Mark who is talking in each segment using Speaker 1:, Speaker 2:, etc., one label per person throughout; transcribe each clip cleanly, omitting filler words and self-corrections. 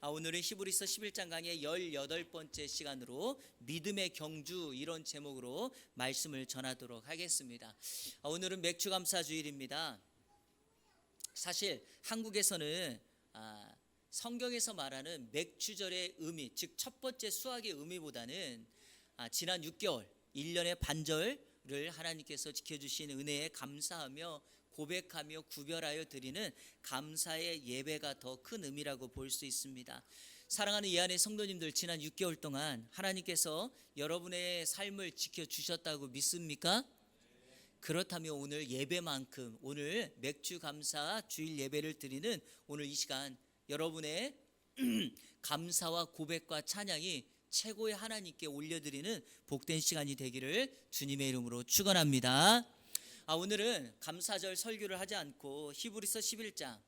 Speaker 1: 오늘은 히브리서 11장 강의 18번째 시간으로 믿음의 경주 이런 제목으로 말씀을 전하도록 하겠습니다. 오늘은 맥주감사주일입니다. 사실 한국에서는 성경에서 말하는 맥주절의 의미, 즉 첫 번째 수확의 의미보다는 지난 6개월 1년의 반절을 하나님께서 지켜주신 은혜에 감사하며 고백하며 구별하여 드리는 감사의 예배가 더 큰 의미라고 볼 수 있습니다. 사랑하는 이 안의 성도님들, 지난 6개월 동안 하나님께서 여러분의 삶을 지켜주셨다고 믿습니까? 그렇다면 오늘 예배만큼, 오늘 맥주감사 주일 예배를 드리는 오늘 이 시간, 여러분의 감사와 고백과 찬양이 최고의 하나님께 올려드리는 복된 시간이 되기를 주님의 이름으로 축원합니다. 오늘은 감사절 설교를 하지 않고 히브리서 11장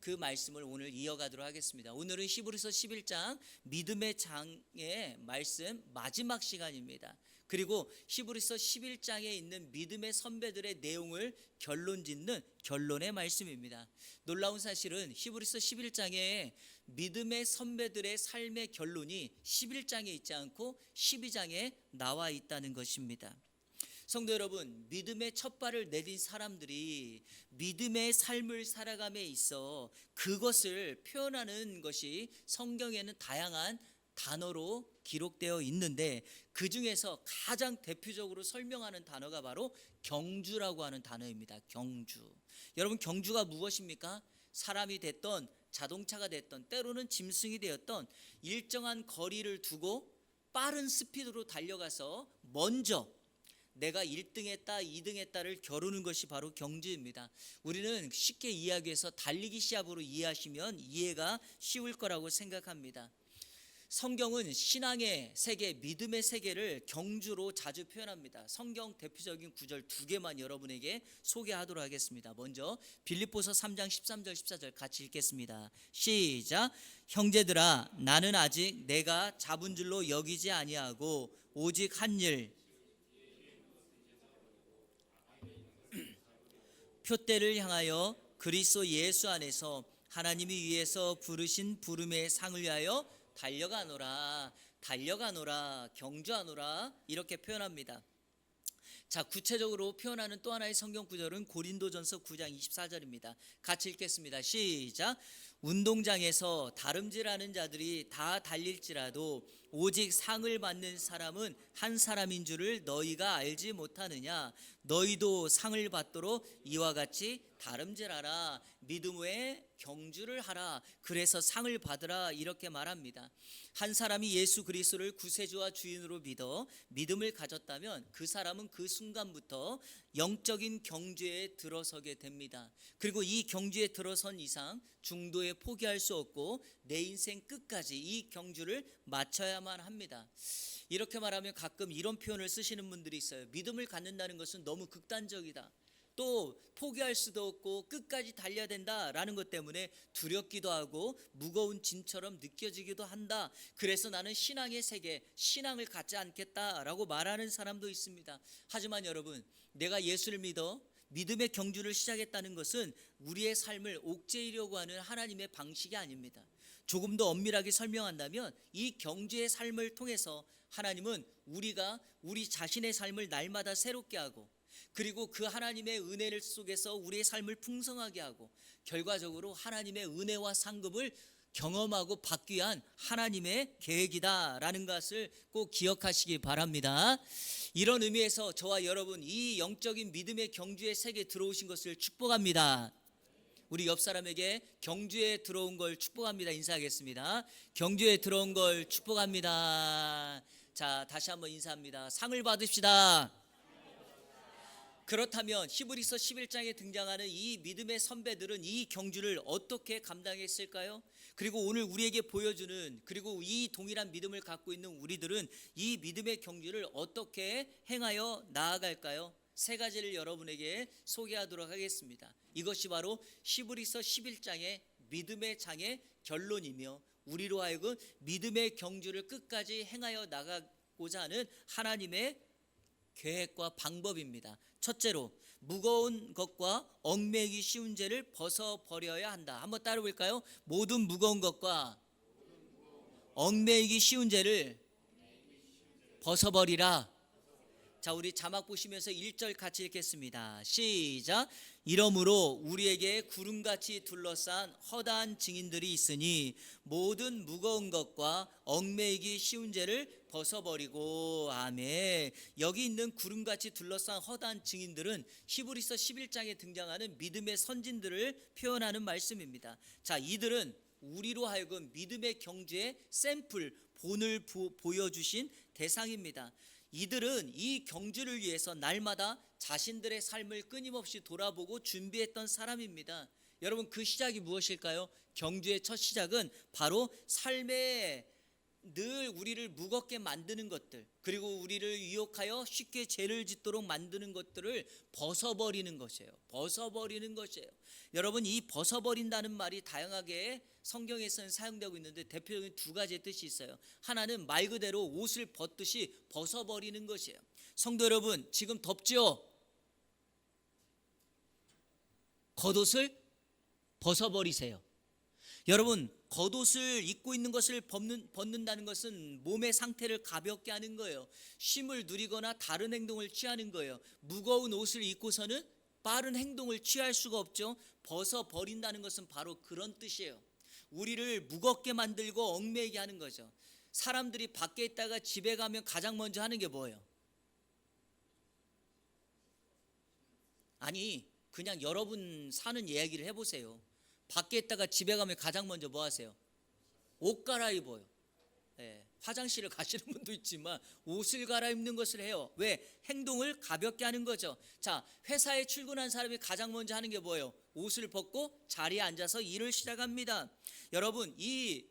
Speaker 1: 그 말씀을 오늘 이어가도록 하겠습니다. 오늘은 히브리서 11장 믿음의 장의 말씀 마지막 시간입니다. 그리고 히브리서 11장에 있는 믿음의 선배들의 내용을 결론 짓는 결론의 말씀입니다. 놀라운 사실은 히브리서 11장에 믿음의 선배들의 삶의 결론이 11장에 있지 않고 12장에 나와 있다는 것입니다. 성도 여러분, 믿음의 첫 발을 내딘 사람들이 믿음의 삶을 살아감에 있어 그것을 표현하는 것이 성경에는 다양한 단어로 기록되어 있는데, 그 중에서 가장 대표적으로 설명하는 단어가 바로 경주라고 하는 단어입니다. 경주. 여러분, 경주가 무엇입니까? 사람이 됐던 자동차가 됐던 때로는 짐승이 되었던 일정한 거리를 두고 빠른 스피드로 달려가서 먼저 내가 1등 했다 2등 했다를 겨루는 것이 바로 경주입니다. 우리는 쉽게 이야기해서 달리기 시합으로 이해하시면 이해가 쉬울 거라고 생각합니다. 성경은 신앙의 세계, 믿음의 세계를 경주로 자주 표현합니다. 성경 대표적인 구절 2개만 여러분에게 소개하도록 하겠습니다. 먼저 빌립보서 3장 13절 14절 같이 읽겠습니다. 시작. 형제들아, 나는 아직 내가 잡은 줄로 여기지 아니하고 오직 한 일, 표대를 향하여 그리스도 예수 안에서 하나님이 위에서 부르신 부름의 상을 위하여 달려가노라, 달려가노라, 경주하노라 이렇게 표현합니다. 자, 구체적으로 표현하는 또 하나의 성경 구절은 고린도전서 9장 24절입니다. 같이 읽겠습니다. 시작. 운동장에서 다름질하는 자들이 다 달릴지라도 오직 상을 받는 사람은 한 사람인 줄을 너희가 알지 못하느냐? 너희도 상을 받도록 이와 같이 다름질하라. 믿음 외에 경주를 하라. 그래서 상을 받으라. 이렇게 말합니다. 한 사람이 예수 그리스도를 구세주와 주인으로 믿어 믿음을 가졌다면 그 사람은 그 순간부터 영적인 경주에 들어서게 됩니다. 그리고 이 경주에 들어선 이상 중도에 포기할 수 없고 내 인생 끝까지 이 경주를 마쳐야만 합니다. 이렇게 말하면 가끔 이런 표현을 쓰시는 분들이 있어요. 믿음을 갖는다는 것은 너무 극단적이다. 또 포기할 수도 없고 끝까지 달려야 된다라는 것 때문에 두렵기도 하고 무거운 짐처럼 느껴지기도 한다. 그래서 나는 신앙의 세계, 신앙을 갖지 않겠다라고 말하는 사람도 있습니다. 하지만 여러분, 내가 예수를 믿어 믿음의 경주를 시작했다는 것은 우리의 삶을 옥죄이려고 하는 하나님의 방식이 아닙니다. 조금 더 엄밀하게 설명한다면 이 경주의 삶을 통해서 하나님은 우리가 우리 자신의 삶을 날마다 새롭게 하고, 그리고 그 하나님의 은혜를 속에서 우리의 삶을 풍성하게 하고, 결과적으로 하나님의 은혜와 상급을 경험하고 받기 위한 하나님의 계획이다라는 것을 꼭 기억하시기 바랍니다. 이런 의미에서 저와 여러분 이 영적인 믿음의 경주의 세계에 들어오신 것을 축복합니다. 우리 옆 사람에게 경주에 들어온 걸 축복합니다. 인사하겠습니다. 경주에 들어온 걸 축복합니다. 자, 다시 한번 인사합니다. 상을 받읍시다. 그렇다면 히브리서 11장에 등장하는 이 믿음의 선배들은 이 경주를 어떻게 감당했을까요? 그리고 오늘 우리에게 보여주는, 그리고 이 동일한 믿음을 갖고 있는 우리들은 이 믿음의 경주를 어떻게 행하여 나아갈까요? 세 가지를 여러분에게 소개하도록 하겠습니다. 이것이 바로 히브리서 11장의 믿음의 장의 결론이며 우리로 하여금 믿음의 경주를 끝까지 행하여 나가고자 하는 하나님의 계획과 방법입니다. 첫째로, 무거운 것과 얽매이기 쉬운 죄를 벗어버려야 한다. 한번 따라볼까요? 모든 무거운 것과 얽매이기 쉬운 죄를 벗어버리라. 자, 우리 자막 보시면서 1절 같이 읽겠습니다. 시작. 이러므로 우리에게 구름같이 둘러싼 허다한 증인들이 있으니 모든 무거운 것과 얽매이기 쉬운 죄를 벗어버리고. 아멘. 여기 있는 구름같이 둘러싼 허다한 증인들은 히브리서 11장에 등장하는 믿음의 선진들을 표현하는 말씀입니다. 자, 이들은 우리로 하여금 믿음의 경주의 샘플, 본을 보여주신 대상입니다. 이들은 이 경주를 위해서 날마다 자신들의 삶을 끊임없이 돌아보고 준비했던 사람입니다. 여러분, 그 시작이 무엇일까요? 경주의 첫 시작은 바로 삶에 늘 우리를 무겁게 만드는 것들, 그리고 우리를 유혹하여 쉽게 죄를 짓도록 만드는 것들을 벗어버리는 것이에요. 벗어버리는 것이에요. 여러분, 이 벗어버린다는 말이 다양하게 성경에서는 사용되고 있는데 대표적인 두 가지의 뜻이 있어요. 하나는 말 그대로 옷을 벗듯이 벗어버리는 것이에요. 성도 여러분, 지금 덥죠? 겉옷을 벗어버리세요. 여러분, 겉옷을 입고 있는 것을 벗는다는 것은 몸의 상태를 가볍게 하는 거예요. 쉼을 누리거나 다른 행동을 취하는 거예요. 무거운 옷을 입고서는 빠른 행동을 취할 수가 없죠. 벗어버린다는 것은 바로 그런 뜻이에요. 우리를 무겁게 만들고 얽매이게 하는 거죠. 사람들이 밖에 있다가 집에 가면 가장 먼저 하는 게 뭐예요? 아니, 그냥 여러분 사는 이야기를 해보세요. 밖에 있다가 집에 가면 가장 먼저 뭐 하세요? 옷 갈아입어요. 화장실을 가시는 분도 있지만 옷을 갈아입는 것을 해요. 왜? 행동을 가볍게 하는 거죠. 자, 회사에 출근한 사람이 가장 먼저 하는 게 뭐예요? 옷을 벗고 자리에 앉아서 일을 시작합니다. 여러분, 이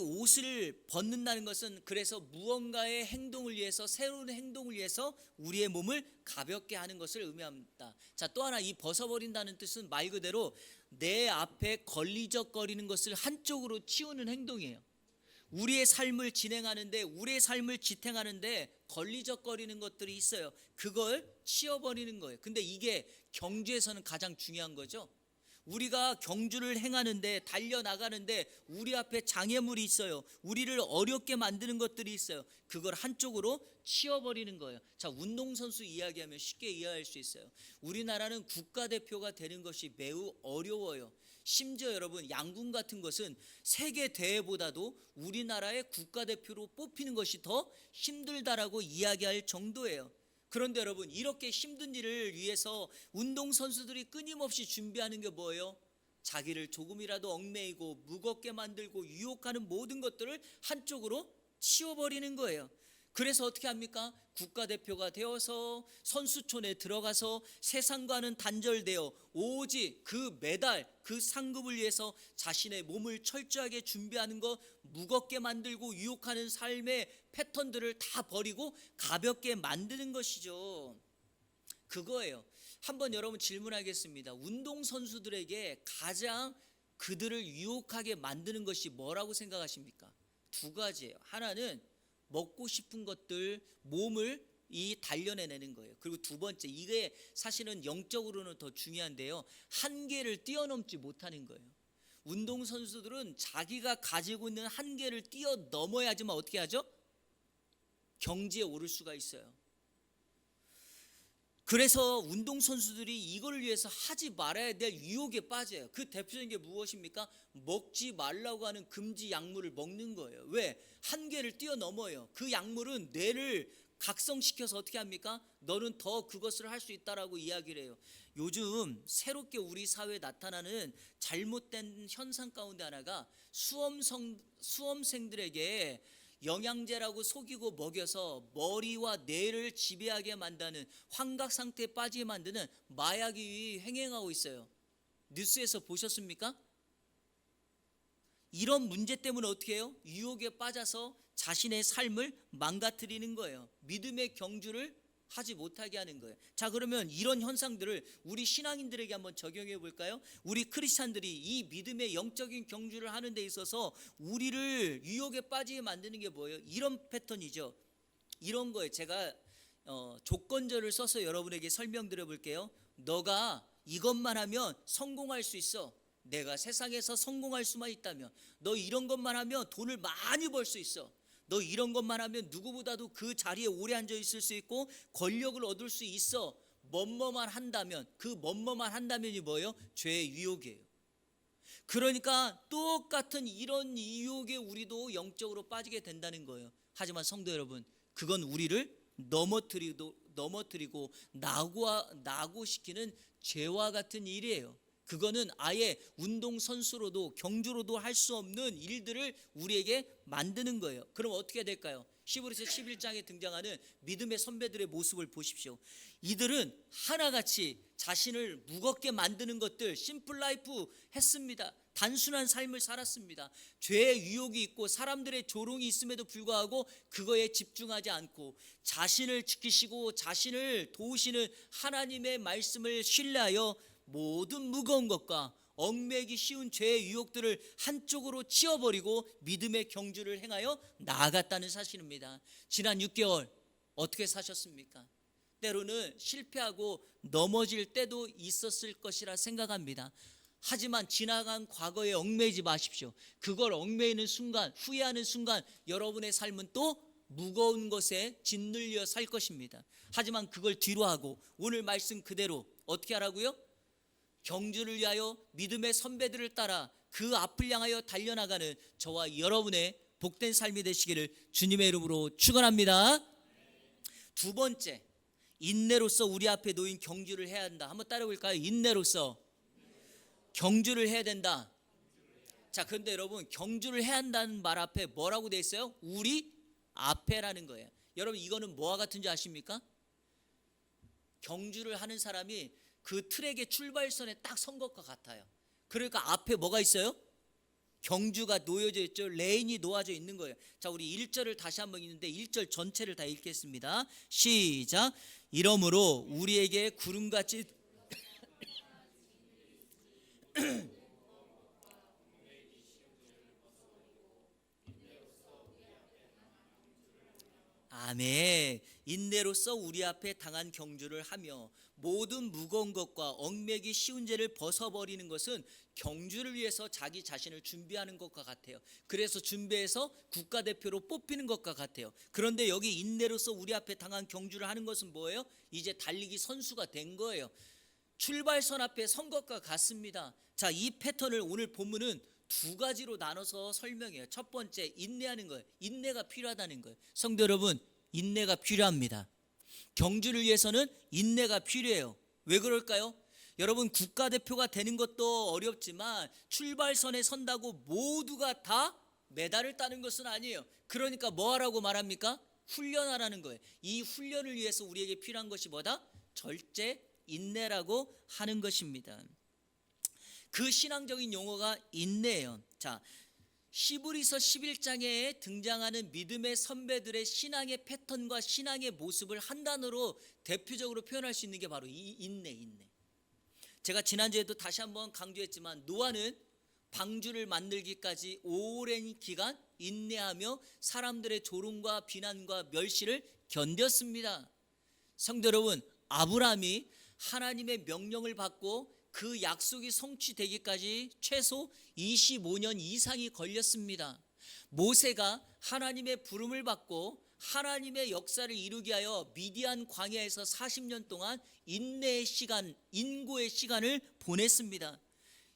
Speaker 1: 옷을 벗는다는 것은 그래서 무언가의 행동을 위해서, 새로운 행동을 위해서 우리의 몸을 가볍게 하는 것을 의미합니다. 자, 또 하나, 이 벗어버린다는 뜻은 말 그대로 내 앞에 걸리적거리는 것을 한쪽으로 치우는 행동이에요. 우리의 삶을 진행하는데, 우리의 삶을 지탱하는데 걸리적거리는 것들이 있어요. 그걸 치워버리는 거예요. 근데 이게 경주에서는 가장 중요한 거죠. 우리가 경주를 행하는데, 달려나가는데 우리 앞에 장애물이 있어요. 우리를 어렵게 만드는 것들이 있어요. 그걸 한쪽으로 치워버리는 거예요. 자, 운동선수 이야기하면 쉽게 이해할 수 있어요. 우리나라는 국가대표가 되는 것이 매우 어려워요. 심지어 여러분, 양궁 같은 것은 세계 대회보다도 우리나라의 국가대표로 뽑히는 것이 더 힘들다라고 이야기할 정도예요. 그런데 여러분, 이렇게 힘든 일을 위해서 운동선수들이 끊임없이 준비하는 게 뭐예요? 자기를 조금이라도 얽매이고 무겁게 만들고 유혹하는 모든 것들을 한쪽으로 치워버리는 거예요. 그래서 어떻게 합니까? 국가대표가 되어서 선수촌에 들어가서 세상과는 단절되어 오직 그 메달, 그 상급을 위해서 자신의 몸을 철저하게 준비하는 것, 무겁게 만들고 유혹하는 삶의 패턴들을 다 버리고 가볍게 만드는 것이죠. 그거예요. 한번 여러분 질문하겠습니다. 운동선수들에게 가장 그들을 유혹하게 만드는 것이 뭐라고 생각하십니까? 두 가지예요. 하나는 먹고 싶은 것들, 몸을 단련해내는 거예요. 그리고 두 번째, 이게 사실은 영적으로는 더 중요한데요, 한계를 뛰어넘지 못하는 거예요. 운동선수들은 자기가 가지고 있는 한계를 뛰어넘어야지만 어떻게 하죠? 경지에 오를 수가 있어요. 그래서 운동선수들이 이걸 위해서 하지 말아야 될 유혹에 빠져요. 그 대표적인 게 무엇입니까? 먹지 말라고 하는 금지 약물을 먹는 거예요. 왜? 한계를 뛰어넘어요. 그 약물은 뇌를 각성시켜서 어떻게 합니까? 너는 더 그것을 할 수 있다라고 이야기를 해요. 요즘 새롭게 우리 사회에 나타나는 잘못된 현상 가운데 하나가 수험생들에게 영양제라고 속이고 먹여서 머리와 뇌를 지배하게 만드는, 환각 상태에 빠지게 만드는 마약이 횡행하고 있어요. 뉴스에서 보셨습니까? 이런 문제 때문에 어떻게 해요? 유혹에 빠져서 자신의 삶을 망가뜨리는 거예요. 믿음의 경주를 하지 못하게 하는 거예요. 자, 그러면 이런 현상들을 우리 신앙인들에게 한번 적용해 볼까요? 우리 크리스찬들이 이 믿음의 영적인 경주를 하는 데 있어서 우리를 유혹에 빠지게 만드는 게 뭐예요? 이런 패턴이죠. 이런 거예요. 제가 조건절을 써서 여러분에게 설명드려 볼게요. 너가 이것만 하면 성공할 수 있어. 내가 세상에서 성공할 수만 있다면, 너 이런 것만 하면 돈을 많이 벌 수 있어, 너 이런 것만 하면 누구보다도 그 자리에 오래 앉아 있을 수 있고 권력을 얻을 수 있어, 뭐뭐만 한다면, 그 뭐뭐만 한다면이 뭐예요? 죄의 유혹이에요. 그러니까 똑같은 이런 유혹에 우리도 영적으로 빠지게 된다는 거예요. 하지만 성도 여러분, 그건 우리를 넘어뜨리고 낙오시키는 죄와 같은 일이에요. 그거는 아예 운동선수로도 경주로도 할 수 없는 일들을 우리에게 만드는 거예요. 그럼 어떻게 될까요? 히브리서 11장에 등장하는 믿음의 선배들의 모습을 보십시오. 이들은 하나같이 자신을 무겁게 만드는 것들, 심플 라이프 했습니다. 단순한 삶을 살았습니다. 죄의 유혹이 있고 사람들의 조롱이 있음에도 불구하고 그거에 집중하지 않고 자신을 지키시고 자신을 도우시는 하나님의 말씀을 신뢰하여 모든 무거운 것과 얽매기 쉬운 죄의 유혹들을 한쪽으로 치워버리고 믿음의 경주를 행하여 나아갔다는 사실입니다. 지난 6개월 어떻게 사셨습니까? 때로는 실패하고 넘어질 때도 있었을 것이라 생각합니다. 하지만 지나간 과거에 얽매이지 마십시오. 그걸 얽매이는 순간, 후회하는 순간 여러분의 삶은 또 무거운 것에 짓눌려 살 것입니다. 하지만 그걸 뒤로하고 오늘 말씀 그대로 어떻게 하라고요? 경주를 위하여 믿음의 선배들을 따라 그 앞을 향하여 달려나가는 저와 여러분의 복된 삶이 되시기를 주님의 이름으로 축원합니다. 두 번째, 인내로서 우리 앞에 놓인 경주를 해야 한다. 한번 따라볼까요? 인내로서 경주를 해야 된다. 자, 그런데 여러분, 경주를 해야 한다는 말 앞에 뭐라고 돼 있어요? 우리 앞에라는 거예요. 여러분, 이거는 뭐와 같은지 아십니까? 경주를 하는 사람이 그 트랙의 출발선에 딱 선 것과 같아요. 그러니까 앞에 뭐가 있어요? 경주가 놓여져 있죠. 레인이 놓아져 있는 거예요. 자, 우리 1절을 다시 한번 읽는데 1절 전체를 다 읽겠습니다. 시작. 이러므로 우리에게 구름같이 아멘. 인내로서 우리 앞에 당한 경주를 하며 모든 무거운 것과 얽매기 쉬운 죄를 벗어버리는 것은 경주를 위해서 자기 자신을 준비하는 것과 같아요. 그래서 준비해서 국가대표로 뽑히는 것과 같아요. 그런데 여기 인내로서 우리 앞에 당한 경주를 하는 것은 뭐예요? 이제 달리기 선수가 된 거예요. 출발선 앞에 선 것과 같습니다. 자, 이 패턴을 오늘 본문은 두 가지로 나눠서 설명해요. 첫 번째, 인내하는 거예요. 인내가 필요하다는 거예요. 성도 여러분, 인내가 필요합니다. 경주를 위해서는 인내가 필요해요. 왜 그럴까요? 여러분, 국가대표가 되는 것도 어렵지만 출발선에 선다고 모두가 다 메달을 따는 것은 아니에요. 그러니까 뭐 하라고 말합니까? 훈련하라는 거예요. 이 훈련을 위해서 우리에게 필요한 것이 뭐다? 절제 인내라고 하는 것입니다. 그 신앙적인 용어가 인내예요. 자, 히브리서 11장에 등장하는 믿음의 선배들의 신앙의 패턴과 신앙의 모습을 한 단어로 대표적으로 표현할 수 있는 게 바로 이 인내. 제가 지난주에도 다시 한번 강조했지만 노아는 방주를 만들기까지 오랜 기간 인내하며 사람들의 조롱과 비난과 멸시를 견뎠습니다. 성도 여러분, 아브라함이 하나님의 명령을 받고 그 약속이 성취되기까지 최소 25년 이상이 걸렸습니다. 모세가 하나님의 부름을 받고 하나님의 역사를 이루기 위하여 미디안 광야에서 40년 동안 인내의 시간, 인고의 시간을 보냈습니다.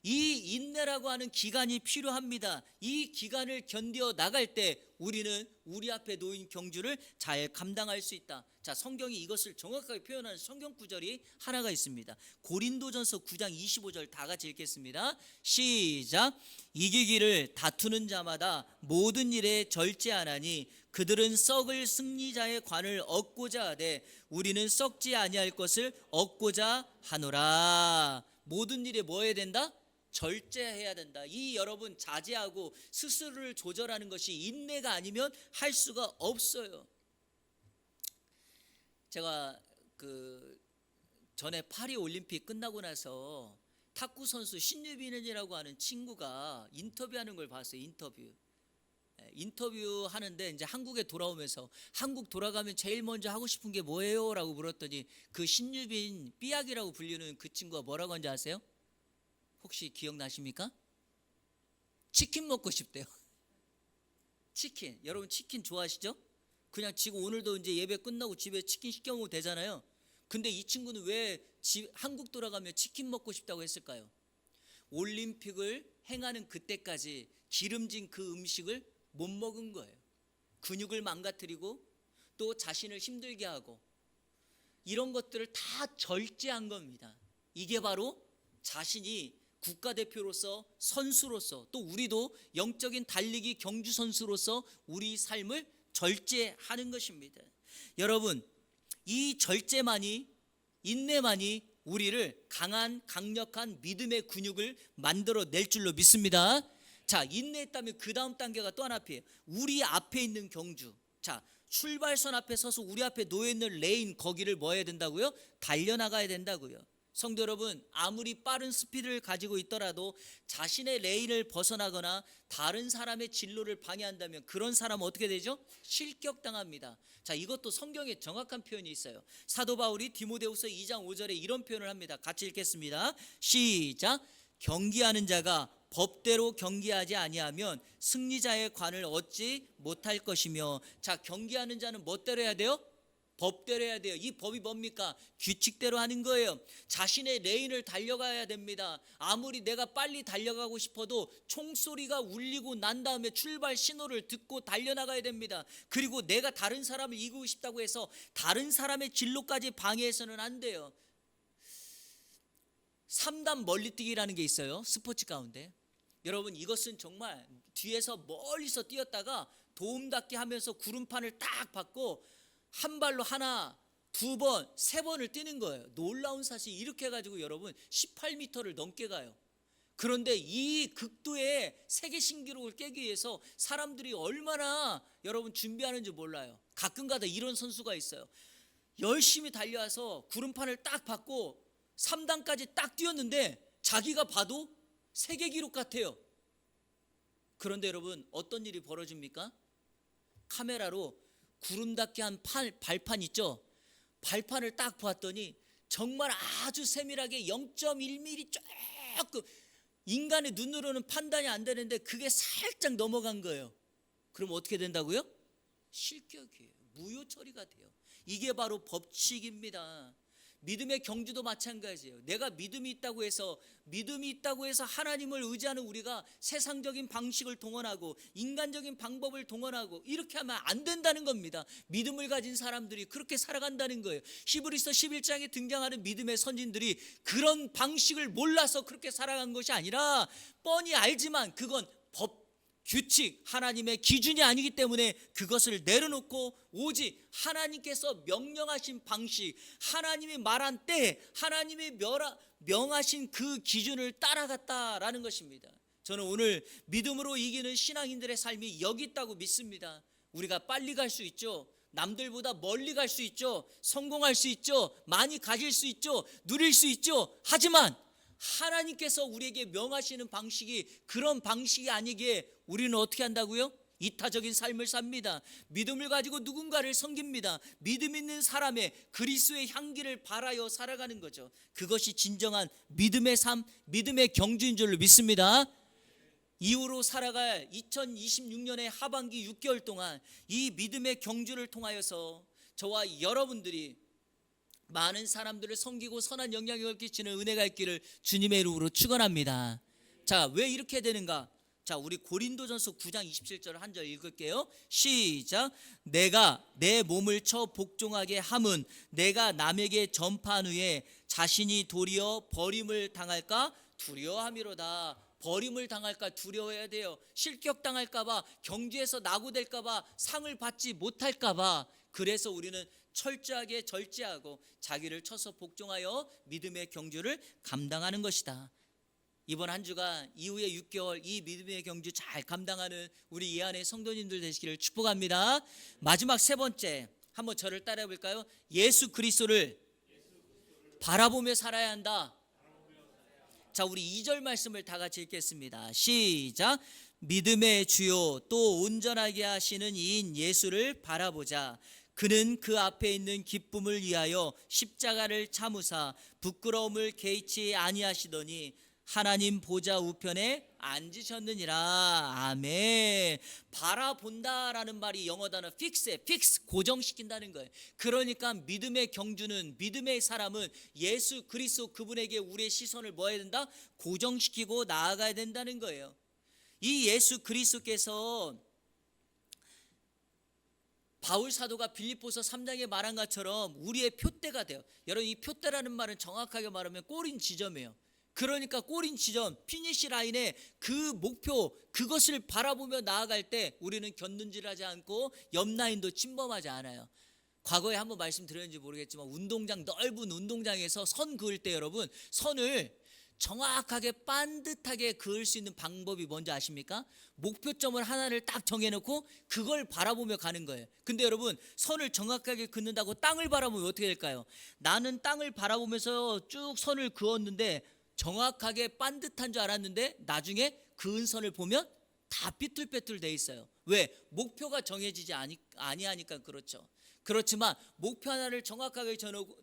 Speaker 1: 이 인내라고 하는 기간이 필요합니다. 이 기간을 견뎌 나갈 때 우리는 우리 앞에 놓인 경주를 잘 감당할 수 있다. 자, 성경이 이것을 정확하게 표현하는 성경 구절이 하나가 있습니다. 고린도전서 9장 25절 다 같이 읽겠습니다. 시작. 이기기를 다투는 자마다 모든 일에 절제하나니 그들은 썩을 승리자의 관을 얻고자 하되 우리는 썩지 아니할 것을 얻고자 하노라. 모든 일에 뭐 해야 된다? 절제해야 된다. 이 여러분, 자제하고 스스로를 조절하는 것이 인내가 아니면 할 수가 없어요. 제가 전에 파리 올림픽 끝나고 나서 탁구 선수 신유빈이라고 하는 친구가 인터뷰하는 걸 봤어요. 인터뷰 하는데 이제 한국에 돌아오면서 한국 돌아가면 제일 먼저 하고 싶은 게 뭐예요? 라고 물었더니 그 신유빈 삐약이라고 불리는 그 친구가 뭐라고 하는지 아세요? 혹시 기억나십니까? 치킨 먹고 싶대요. 치킨. 여러분 치킨 좋아하시죠? 그냥 지금 오늘도 이제 예배 끝나고 집에 치킨 시켜 먹으면 되잖아요. 근데 이 친구는 왜 한국 돌아가면 치킨 먹고 싶다고 했을까요? 올림픽을 행하는 그때까지 기름진 그 음식을 못 먹은 거예요. 근육을 망가뜨리고 또 자신을 힘들게 하고 이런 것들을 다 절제한 겁니다. 이게 바로 자신이 국가대표로서 선수로서 또 우리도 영적인 달리기 경주 선수로서 우리 삶을 절제하는 것입니다. 여러분, 이 절제만이, 인내만이 우리를 강력한 믿음의 근육을 만들어낼 줄로 믿습니다. 자, 인내했다면 그 다음 단계가 또 하나 앞이에요. 우리 앞에 있는 경주. 자, 출발선 앞에 서서 우리 앞에 놓여있는 레인, 거기를 뭐 해야 된다고요? 달려나가야 된다고요. 성도 여러분, 아무리 빠른 스피드를 가지고 있더라도 자신의 레인을 벗어나거나 다른 사람의 진로를 방해한다면 그런 사람은 어떻게 되죠? 실격당합니다. 자, 이것도 성경에 정확한 표현이 있어요. 사도 바울이 디모데후서 2장 5절에 이런 표현을 합니다. 같이 읽겠습니다. 시작. 경기하는 자가 법대로 경기하지 아니하면 승리자의 관을 얻지 못할 것이며. 자, 경기하는 자는 멋대로 해야 돼요? 법대로 해야 돼요. 이 법이 뭡니까? 규칙대로 하는 거예요. 자신의 레인을 달려가야 됩니다. 아무리 내가 빨리 달려가고 싶어도 총소리가 울리고 난 다음에 출발 신호를 듣고 달려나가야 됩니다. 그리고 내가 다른 사람을 이기고 싶다고 해서 다른 사람의 진로까지 방해해서는 안 돼요. 3단 멀리뛰기라는 게 있어요. 스포츠 가운데. 여러분, 이것은 정말 뒤에서 멀리서 뛰었다가 도움닫기 하면서 구름판을 딱 받고 한 발로 하나, 두 번, 세 번을 뛰는 거예요. 놀라운 사실, 이렇게 해가지고 여러분 18m를 넘게 가요. 그런데 이 극도의 세계 신기록을 깨기 위해서 사람들이 얼마나 여러분 준비하는지 몰라요. 가끔가다 이런 선수가 있어요. 열심히 달려와서 구름판을 딱 받고 3단까지 딱 뛰었는데 자기가 봐도 세계 기록 같아요. 그런데 여러분, 어떤 일이 벌어집니까? 카메라로 구름 닿게 한 발판 있죠? 발판을 딱 보았더니 정말 아주 세밀하게 0.1mm 조금, 인간의 눈으로는 판단이 안 되는데 그게 살짝 넘어간 거예요. 그럼 어떻게 된다고요? 실격이에요. 무효 처리가 돼요. 이게 바로 법칙입니다. 믿음의 경주도 마찬가지예요. 내가 믿음이 있다고 해서 하나님을 의지하는 우리가 세상적인 방식을 동원하고 인간적인 방법을 동원하고 이렇게 하면 안 된다는 겁니다. 믿음을 가진 사람들이 그렇게 살아간다는 거예요. 히브리서 11장에 등장하는 믿음의 선진들이 그런 방식을 몰라서 그렇게 살아간 것이 아니라 뻔히 알지만 그건 법, 규칙, 하나님의 기준이 아니기 때문에 그것을 내려놓고 오직 하나님께서 명령하신 방식, 하나님이 말한 때 하나님이 명하신 그 기준을 따라갔다라는 것입니다. 저는 오늘 믿음으로 이기는 신앙인들의 삶이 여기 있다고 믿습니다. 우리가 빨리 갈 수 있죠. 남들보다 멀리 갈 수 있죠. 성공할 수 있죠. 많이 가질 수 있죠. 누릴 수 있죠. 하지만 하나님께서 우리에게 명하시는 방식이 그런 방식이 아니기에 우리는 어떻게 한다고요? 이타적인 삶을 삽니다. 믿음을 가지고 누군가를 섬깁니다. 믿음 있는 사람의 그리스도의 향기를 발하여 살아가는 거죠. 그것이 진정한 믿음의 삶, 믿음의 경주인 줄로 믿습니다. 이후로 살아갈 2026년의 하반기 6개월 동안 이 믿음의 경주를 통하여서 저와 여러분들이 많은 사람들을 섬기고 선한 영향력을 끼치는 은혜가 있기를 주님의 이름으로 축원합니다. 자, 왜 이렇게 되는가? 자, 우리 고린도전서 9장 27절 한 절 읽을게요. 시작. 내가 내 몸을 쳐 복종하게 함은 내가 남에게 전파한 후에 자신이 도리어 버림을 당할까 두려워함이로다. 버림을 당할까 두려워해야 돼요. 실격당할까 봐, 경주에서 낙오될까 봐, 상을 받지 못할까 봐. 그래서 우리는 철저하게 절제하고 자기를 쳐서 복종하여 믿음의 경주를 감당하는 것이다. 이번 한 주가 이후의 6개월 이 믿음의 경주 잘 감당하는 우리 이 안의 성도님들 되시기를 축복합니다. 마지막 세 번째, 한번 저를 따라해 볼까요? 예수 그리스도를 바라보며 살아야 한다. 자, 우리 2절 말씀을 다 같이 읽겠습니다. 시작. 믿음의 주요 또 온전하게 하시는 이인 예수를 바라보자. 그는 그 앞에 있는 기쁨을 위하여 십자가를 참으사 부끄러움을 개의치 아니하시더니 하나님 보좌 우편에 앉으셨느니라. 아멘. 바라본다라는 말이 영어 단어 fix 고정시킨다는 거예요. 그러니까 믿음의 경주는, 믿음의 사람은 예수 그리스도 그분에게 우리의 시선을 뭐 해야 된다? 고정시키고 나아가야 된다는 거예요. 이 예수 그리스도께서 바울 사도가 빌립보서 3장에 말한 것처럼 우리의 표대가 돼요. 여러분, 이 표대라는 말은 정확하게 말하면 꼬린 지점이에요. 그러니까 꼬린 지점, 피니시 라인에 그 목표, 그것을 바라보며 나아갈 때 우리는 곁눈질하지 않고 옆 라인도 침범하지 않아요. 과거에 한번 말씀드렸는지 모르겠지만 넓은 운동장에서 선 그을 때 여러분, 선을 정확하게 반듯하게 그을 수 있는 방법이 뭔지 아십니까? 목표점을 하나를 딱 정해놓고 그걸 바라보며 가는 거예요. 근데 여러분, 선을 정확하게 긋는다고 땅을 바라보면 어떻게 될까요? 나는 땅을 바라보면서 쭉 선을 그었는데 정확하게 반듯한 줄 알았는데 나중에 그은 선을 보면 다 삐뚤빼뚤 돼 있어요. 왜? 목표가 정해지지 아니하니까 그렇죠. 그렇지만 목표 하나를 정확하게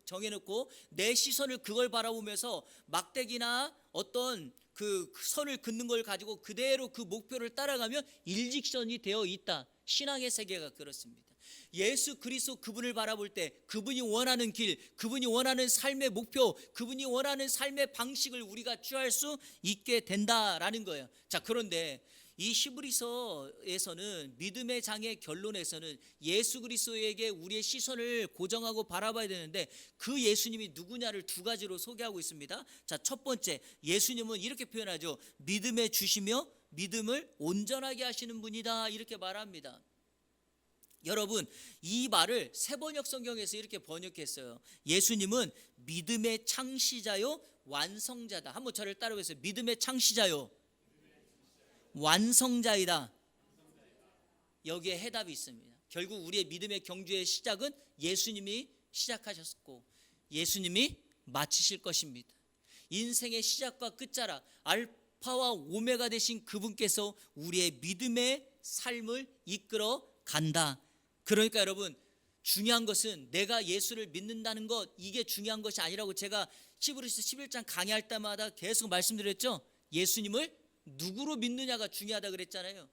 Speaker 1: 정해놓고 내 시선을 그걸 바라보면서 막대기나 어떤 그 선을 긋는 걸 가지고 그대로 그 목표를 따라가면 일직선이 되어 있다. 신앙의 세계가 그렇습니다. 예수 그리스도 그분을 바라볼 때 그분이 원하는 길, 그분이 원하는 삶의 목표, 그분이 원하는 삶의 방식을 우리가 취할 수 있게 된다라는 거예요. 자, 그런데 이 히브리서에서는, 믿음의 장의 결론에서는 예수 그리스도에게 우리의 시선을 고정하고 바라봐야 되는데 그 예수님이 누구냐를 두 가지로 소개하고 있습니다. 자, 첫 번째, 예수님은 이렇게 표현하죠. 믿음의 주시며 믿음을 온전하게 하시는 분이다, 이렇게 말합니다. 여러분, 이 말을 세번역 성경에서 이렇게 번역했어요. 예수님은 믿음의 창시자요 완성자다. 한번 저를 따라해보세요. 믿음의 창시자요 완성자이다. 여기에 해답이 있습니다. 결국 우리의 믿음의 경주의 시작은 예수님이 시작하셨고 예수님이 마치실 것입니다. 인생의 시작과 끝자락, 알파와 오메가 되신 그분께서 우리의 믿음의 삶을 이끌어 간다. 그러니까 여러분, 중요한 것은 내가 예수를 믿는다는 것, 이게 중요한 것이 아니라고 제가 히브리서 11장 강의할 때마다 계속 말씀드렸죠. 예수님을 누구로 믿느냐가 중요하다 그랬잖아요.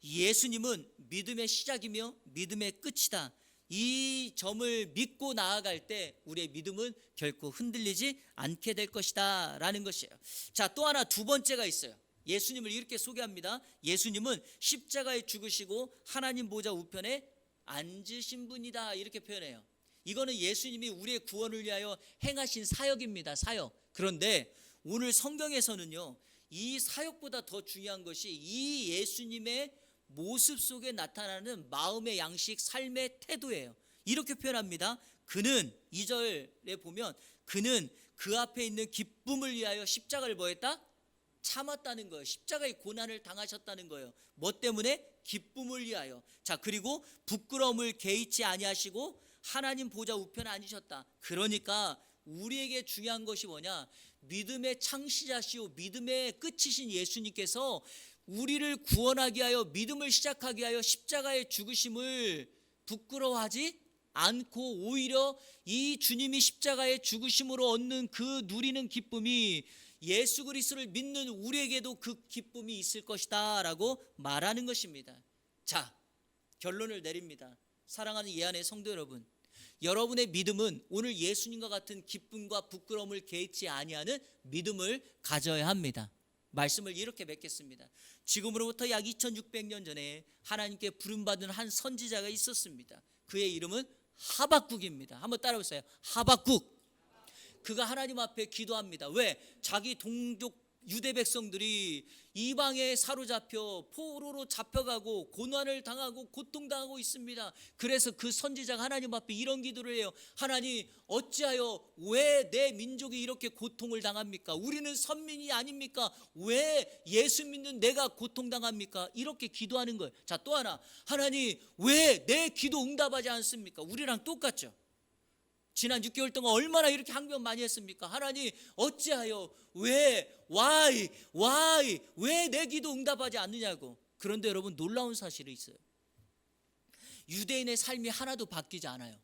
Speaker 1: 예수님은 믿음의 시작이며 믿음의 끝이다. 이 점을 믿고 나아갈 때 우리의 믿음은 결코 흔들리지 않게 될 것이다 라는 것이에요. 자, 또 하나, 두 번째가 있어요. 예수님을 이렇게 소개합니다. 예수님은 십자가에 죽으시고 하나님 보좌 우편에 앉으신 분이다, 이렇게 표현해요. 이거는 예수님이 우리의 구원을 위하여 행하신 사역입니다. 사역. 그런데 오늘 성경에서는요, 이 사역보다 더 중요한 것이 이 예수님의 모습 속에 나타나는 마음의 양식, 삶의 태도예요. 이렇게 표현합니다. 그는, 2절에 보면 그는 그 앞에 있는 기쁨을 위하여 십자가를 뭐 했다? 참았다는 거예요. 십자가의 고난을 당하셨다는 거예요. 뭐 때문에? 기쁨을 위하여. 자, 그리고 부끄러움을 개의치 아니하시고 하나님 보좌 우편에 앉으셨다. 그러니까 우리에게 중요한 것이 뭐냐? 믿음의 창시자시오 믿음의 끝이신 예수님께서 우리를 구원하기 위하여, 믿음을 시작하기 위하여 십자가의 죽으심을 부끄러워하지 않고 오히려 이 주님이 십자가의 죽으심으로 얻는 그 누리는 기쁨이 예수 그리스도를 믿는 우리에게도 그 기쁨이 있을 것이다 라고 말하는 것입니다. 자, 결론을 내립니다. 사랑하는 예안의 성도 여러분, 여러분의 믿음은 오늘 예수님과 같은 기쁨과 부끄러움을 개의치 아니하는 믿음을 가져야 합니다. 말씀을 이렇게 맺겠습니다. 지금으로부터 약 2600년 전에 하나님께 부름받은 한 선지자가 있었습니다. 그의 이름은 하박국입니다. 한번 따라해보세요. 하박국. 그가 하나님 앞에 기도합니다. 왜? 자기 동족 유대 백성들이 이방에 사로잡혀 포로로 잡혀가고 고난을 당하고 고통당하고 있습니다. 그래서 그 선지자가 하나님 앞에 이런 기도를 해요. 하나님, 어찌하여 왜 내 민족이 이렇게 고통을 당합니까? 우리는 선민이 아닙니까? 왜 예수 믿는 내가 고통당합니까? 이렇게 기도하는 거예요. 자, 또 하나, 하나님, 왜 내 기도 응답하지 않습니까? 우리랑 똑같죠. 지난 6개월 동안 얼마나 이렇게 항변 많이 했습니까? 하나님, 어찌하여 why 왜 내 기도 응답하지 않느냐고. 그런데 여러분, 놀라운 사실이 있어요. 유대인의 삶이 하나도 바뀌지 않아요.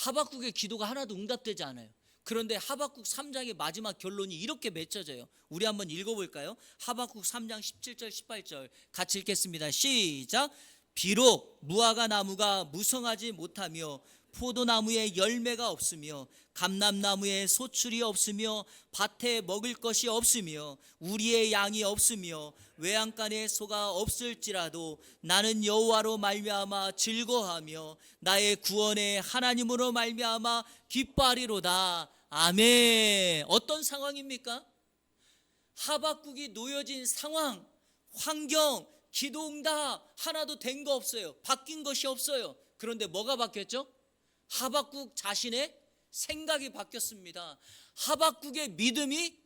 Speaker 1: 하박국의 기도가 하나도 응답되지 않아요. 그런데 하박국 3장의 마지막 결론이 이렇게 맺혀져요. 우리 한번 읽어볼까요? 하박국 3장 17절 18절 같이 읽겠습니다. 시작. 비록 무화과 나무가 무성하지 못하며 포도나무에 열매가 없으며 감람나무에 소출이 없으며 밭에 먹을 것이 없으며 우리의 양이 없으며 외양간에 소가 없을지라도 나는 여호와로 말미암아 즐거워하며 나의 구원의 하나님으로 말미암아 기뻐하리로다. 아멘. 어떤 상황입니까? 하박국이 놓여진 상황, 환경, 기도응답 하나도 된 거 없어요. 바뀐 것이 없어요. 그런데 뭐가 바뀌었죠? 하박국 자신의 생각이 바뀌었습니다. 하박국의 믿음이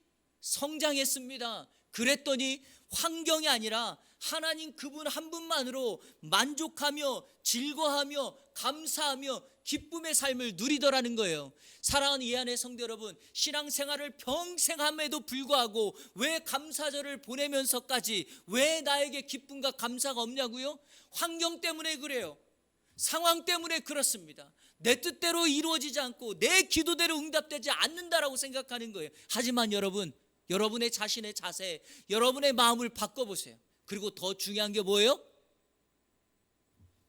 Speaker 1: 성장했습니다. 그랬더니 환경이 아니라 하나님 그분 한 분만으로 만족하며 즐거워하며 감사하며 기쁨의 삶을 누리더라는 거예요. 사랑하는 이 안의 성도 여러분, 신앙생활을 평생 함에도 불구하고 왜 감사절을 보내면서까지 왜 나에게 기쁨과 감사가 없냐고요? 환경 때문에 그래요. 상황 때문에 그렇습니다. 내 뜻대로 이루어지지 않고 내 기도대로 응답되지 않는다라고 생각하는 거예요. 하지만 여러분, 여러분의 자신의 자세, 여러분의 마음을 바꿔보세요. 그리고 더 중요한 게 뭐예요?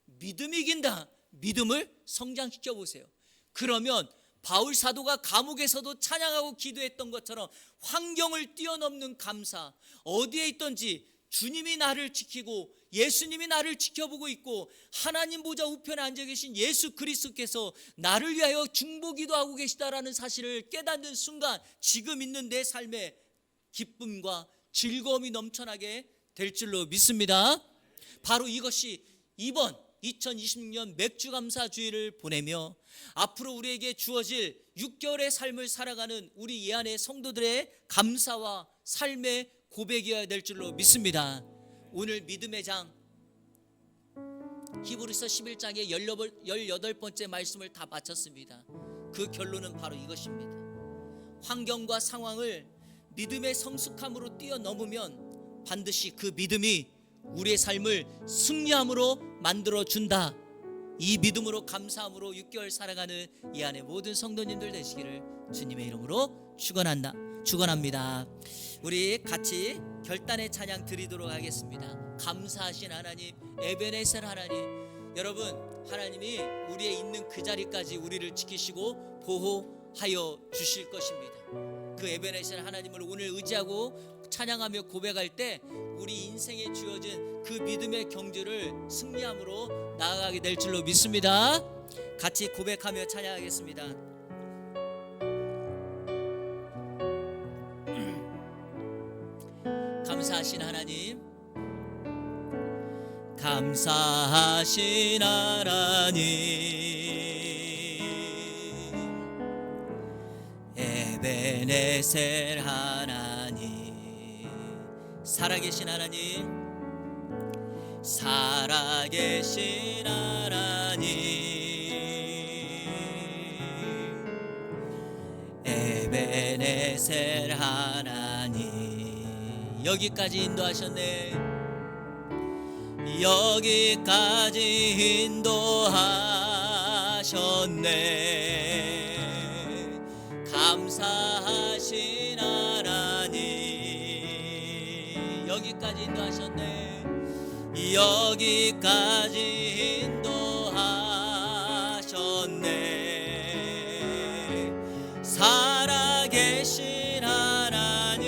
Speaker 1: 믿음이 이긴다. 믿음을 성장시켜 보세요. 그러면 바울 사도가 감옥에서도 찬양하고 기도했던 것처럼 환경을 뛰어넘는 감사, 어디에 있든지 주님이 나를 지키고 예수님이 나를 지켜보고 있고 하나님 보좌 우편에 앉아 계신 예수 그리스도께서 나를 위하여 중보기도 하고 계시다라는 사실을 깨닫는 순간 지금 있는 내 삶에 기쁨과 즐거움이 넘쳐나게 될 줄로 믿습니다. 바로 이것이 이번 2026년 맥주감사주의를 보내며 앞으로 우리에게 주어질 6개월의 삶을 살아가는 우리 예안의 성도들의 감사와 삶의 고백이어야 될 줄로 믿습니다. 오늘 믿음의 장 히브리서 11장의 18번째 말씀을 다 마쳤습니다. 그 결론은 바로 이것입니다. 환경과 상황을 믿음의 성숙함으로 뛰어넘으면 반드시 그 믿음이 우리의 삶을 승리함으로 만들어준다. 이 믿음으로 감사함으로 6개월 살아가는 이 안에 모든 성도님들 되시기를 주님의 이름으로 축원합니다. 우리 같이 결단의 찬양 드리도록 하겠습니다. 감사하신 하나님, 에베네셀 하나님, 여러분 하나님이 우리의 있는 그 자리까지 우리를 지키시고 보호하여 주실 것입니다. 그 에베네셀 하나님을 오늘 의지하고 찬양하며 고백할 때 우리 인생에 주어진 그 믿음의 경주를 승리함으로 나아가게 될 줄로 믿습니다. 같이 고백하며 찬양하겠습니다. 감사하신 하나님, 감사하신 하나님, 에베네셀 하나님, 살아계신 하나님, 살아계신 하나님, 에베네셀 하나님, 여기까지 인도하셨네. 여기까지 인도하셨네. 감사하신 하나님, 여기까지 인도하셨네. 여기까지 인도하셨네. 살아계신 하나님,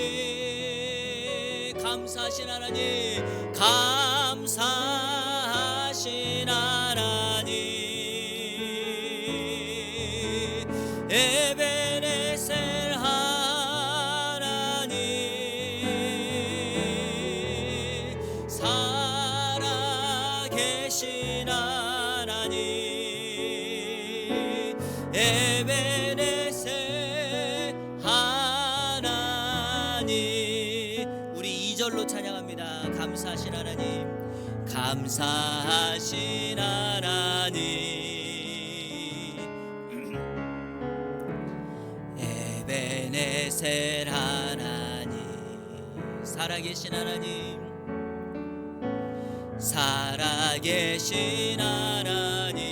Speaker 1: 감사하신 하나님, 감사하신 하나님, 에베네셀 하나님, 살아계신 하나님, 에베네셀 하나님. 우리 2절로 찬양합니다. 감사하신 하나님, 감사하신 하나님, 에베네셀 하나님, 살아계신 하나님, 살아계신 하나님,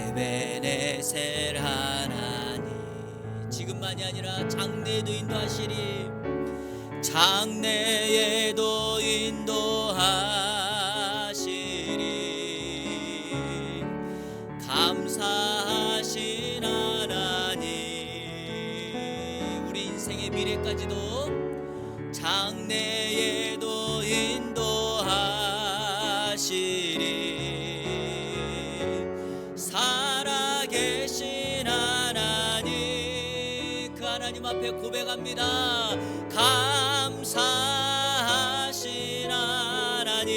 Speaker 1: 에베네셀 하나님, 지금만이 아니라 장래에도 인도하시리, 장래에도 인도하시리. 감사하신 하나님, 우리 인생의 미래까지도 장래에도 인도하시리. 살아계신 하나님, 그 하나님 앞에 고백합니다. 감사하신 하나님,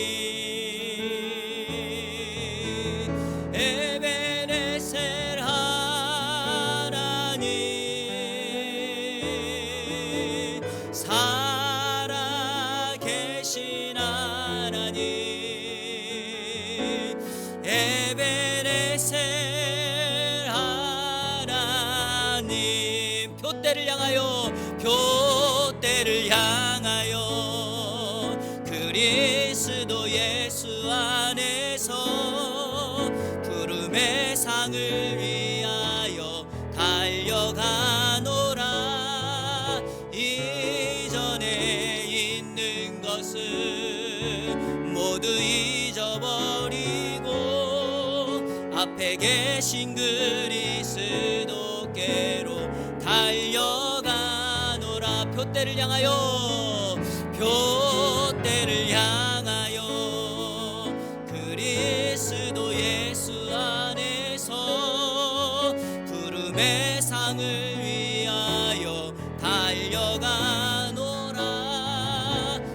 Speaker 1: 에베네셀 하나님, 살아계신 하나님, 에베네셀 하나님. 표대를 향하여, 표대를 향하여, 그리스도 예수 안에서 부름의 상을 위하여 달려가노라. 이전에 있는 것을 모두 잊어버리고 앞에 계신 그리스도께로 달려가노라. 표대를 향하여, 표대를 향하여, 그리스도 예수 안에서 부름의 상을 위하여 달려가노라.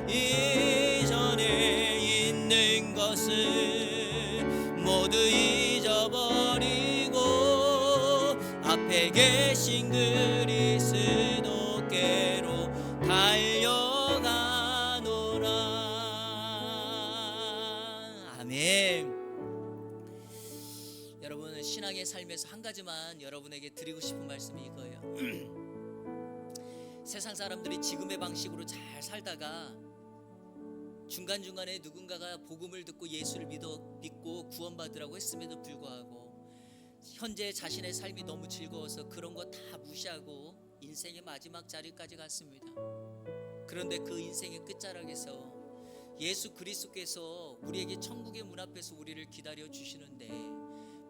Speaker 1: 이전에 있는 것을 모두 잊어버리고 앞에 계신 그리스도께로 달려가노라. 아멘. 여러분은 신앙의 삶에서 한 가지만 여러분에게 드리고 싶은 말씀이 이거예요. 세상 사람들이 지금의 방식으로 잘 살다가 중간중간에 누군가가 복음을 듣고 예수를 믿고 구원받으라고 했음에도 불구하고 현재 자신의 삶이 너무 즐거워서 그런 거 다 무시하고 인생의 마지막 자리까지 갔습니다. 그런데 그 인생의 끝자락에서 예수 그리스도께서 우리에게 천국의 문 앞에서 우리를 기다려 주시는데,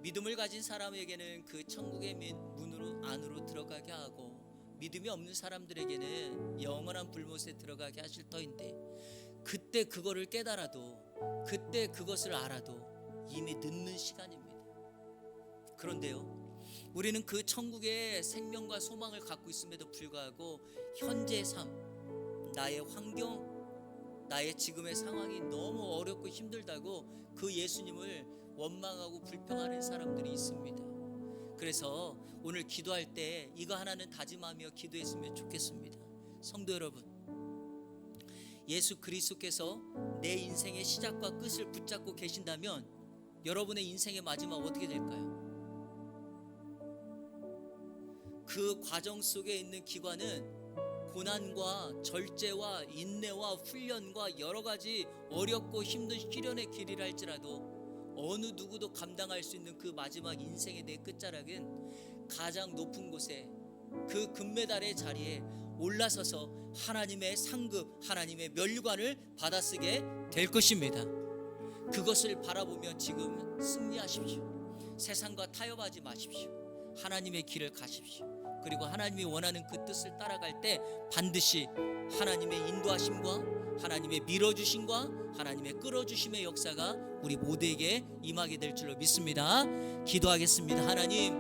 Speaker 1: 믿음을 가진 사람에게는 그 천국의 문으로 안으로 들어가게 하고 믿음이 없는 사람들에게는 영원한 불못에 들어가게 하실 터인데, 그때 그거를 깨달아도, 그때 그것을 알아도 이미 늦는 시간입니다. 그런데요, 우리는 그 천국의 생명과 소망을 갖고 있음에도 불구하고 현재의 삶, 나의 환경, 나의 지금의 상황이 너무 어렵고 힘들다고 그 예수님을 원망하고 불평하는 사람들이 있습니다. 그래서 오늘 기도할 때 이거 하나는 다짐하며 기도했으면 좋겠습니다. 성도 여러분, 예수 그리스도께서 내 인생의 시작과 끝을 붙잡고 계신다면 여러분의 인생의 마지막 어떻게 될까요? 그 과정 속에 있는 기관은 고난과 절제와 인내와 훈련과 여러 가지 어렵고 힘든 시련의 길이라 할지라도 어느 누구도 감당할 수 있는 그 마지막 인생의 내 끝자락은 가장 높은 곳에, 그 금메달의 자리에 올라서서 하나님의 상급, 하나님의 면류관을 받아쓰게 될 것입니다. 그것을 바라보며 지금 승리하십시오. 세상과 타협하지 마십시오. 하나님의 길을 가십시오. 그리고 하나님이 원하는 그 뜻을 따라갈 때 반드시 하나님의 인도하심과 하나님의 밀어주심과 하나님의 끌어주심의 역사가 우리 모두에게 임하게 될 줄로 믿습니다. 기도하겠습니다. 하나님,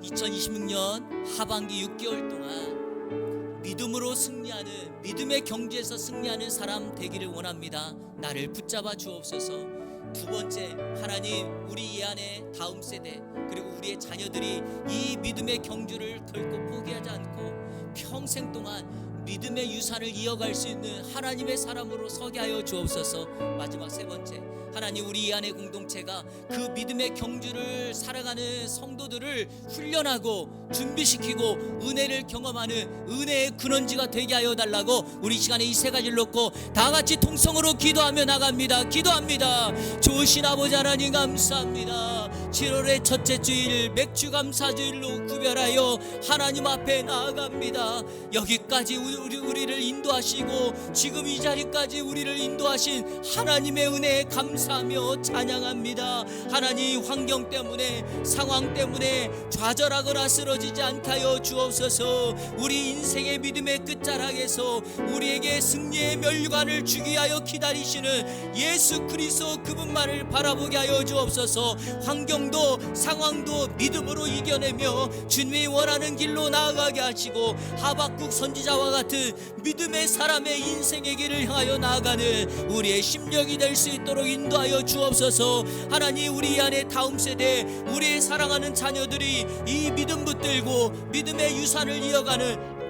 Speaker 1: 2026년 하반기 6개월 동안 믿음으로 승리하는, 믿음의 경주에서 승리하는 사람 되기를 원합니다. 나를 붙잡아 주옵소서. 두 번째, 하나님, 우리 이 안에 다음 세대 그리고 우리의 자녀들이 이 믿음의 경주를 결코 포기하지 않고 평생 동안 믿음의 유산을 이어갈 수 있는 하나님의 사람으로 서게 하여 주옵소서. 마지막 세 번째, 하나님, 우리 이 안의 공동체가 그 믿음의 경주를 살아가는 성도들을 훈련하고 준비시키고 은혜를 경험하는 은혜의 근원지가 되게 하여 달라고 우리 시간에 이 세 가지를 놓고 다 같이 통성으로 기도하며 나갑니다. 기도합니다. 좋으신 아버지 하나님 감사합니다. 7월의 첫째 주일 맥주감사주일로 구별하여 하나님 앞에 나아갑니다. 여기까지 우리를 인도하시고 지금 이 자리까지 우리를 인도하신 하나님의 은혜에 감사하며 찬양합니다. 하나님, 환경 때문에, 상황 때문에 좌절하거나 쓰러지지 않게 하여 주옵소서. 우리 인생의 믿음의 끝자락에서 우리에게 승리의 면류관을 주기 위하여 기다리시는 예수 그리스도 그분만을 바라보게 하여 주옵소서. 환경도 상황도 믿음으로 이겨내며 주님이 원하는 길로 나아가게 하시고 하박국 선지자와 같은 믿음의 사람의 인생의 길을 향하여 나아가는 우리의 심령이 될 수 있도록 인도하여 주옵소서. 하나님, 우리 안에 다음 세대, 우리의 사랑하는 자녀들이 이 믿음 붙들고 믿음의 유산을 이어가는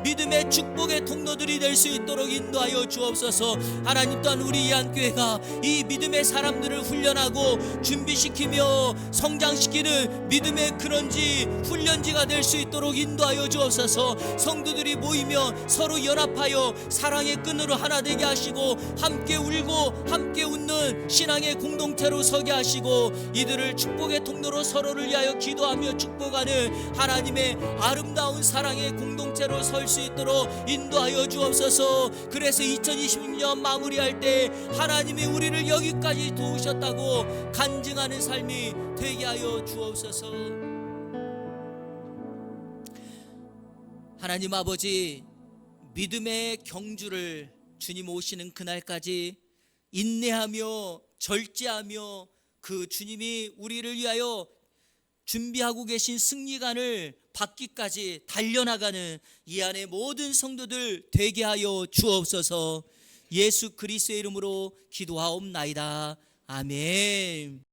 Speaker 1: 믿음의 축복의 통로들이 될 수 있도록 인도하여 주옵소서. 하나님, 또한 우리 이한교회가 이 믿음의 사람들을 훈련하고 준비시키며 성장시키는 믿음의 그런지 훈련지가 될 수 있도록 인도하여 주옵소서. 성도들이 모이며 서로 연합하여 사랑의 끈으로 하나 되게 하시고 함께 울고 함께 웃는 신앙의 공동체로 서게 하시고 이들을 축복의 통로로 서로를 위하여 기도하며 축복하는 하나님의 아름다운 사랑의 공동체로 설 수 있도록 인도하여 주옵소서. 그래서 2026년 마무리할 때 하나님이 우리를 여기까지 도우셨다고 간증하는 삶이 되게 하여 주옵소서. 하나님 아버지, 믿음의 경주를 주님 오시는 그날까지 인내하며 절제하며 그 주님이 우리를 위하여 준비하고 계신 승리관을 받기까지 달려나가는 이 안의 모든 성도들 되게 하여 주옵소서. 예수 그리스도의 이름으로 기도하옵나이다. 아멘.